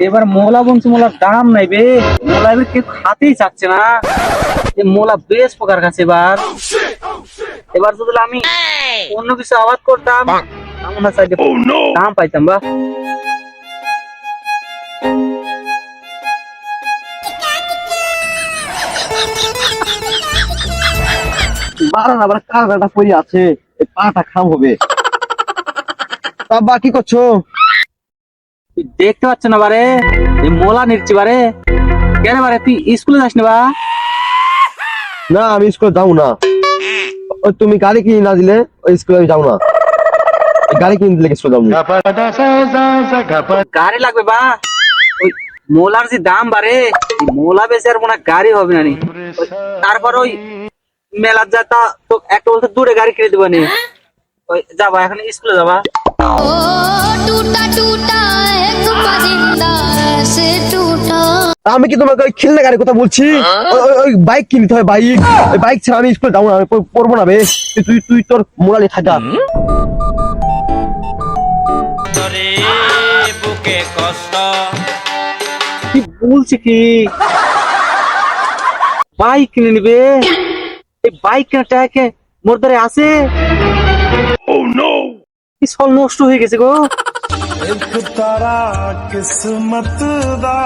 এবার মোলা বলছে মোলার দাম নাই বে, মোলা এবার কেউ খাতেই চাচ্ছে না। মোলা বেশ প্রকার কাছে এবার এবার যদি আমি অন্য কিছু আবাদ করতাম আমরা চাইলে দাম পাইতাম বা। বাড়ান আবার কাঁটাটা পড়ে আছে, এই পাটা খাম হবে। বাবা কি করছো? তুই দেখতে পাচ্ছ না বারে এই মোলা নিচ্ছি বারে, কেন বারে তুই স্কুলে যাস না বা? না আমি স্কুলে যাও না। ওই তুমি গাড়ি কিনে না দিলে ওই স্কুলে আমি যাও না। এই গাড়ি কিনে দিলে স্কুলে যাবো না। গাড়ি লাগবে বা? ওই মোলার যে দাম বাড়ে, এই মোলা বেচে আর মনে হয় গাড়ি হবে না নি। তারপর ওই মেলার যাতা তো একটা বলতে দূরে গাড়ি কিনে দেবো নি। ওই যাবা এখন স্কুলে যাবা। ओ टूटा टूटा एक परिंदा ऐसे टूटा। আমি কি তোমাকে ওই খেলনা গাড়ির কথা বলছি? ওই বাইক কিনতে হবে, বাইক। ওই বাইক ছাড়া আমি স্কুলে যাবো না, আমি পড়বো না বে। তুই তুই তোর মোরালি থাকা। কি বলছি কি, বাইক কিনে নিবে? এই বাইক কেনার টাকা কে মোর দ্বারা আছে? কি সব নষ্ট হয়ে গেছে গো। एक तारा किस्मत दा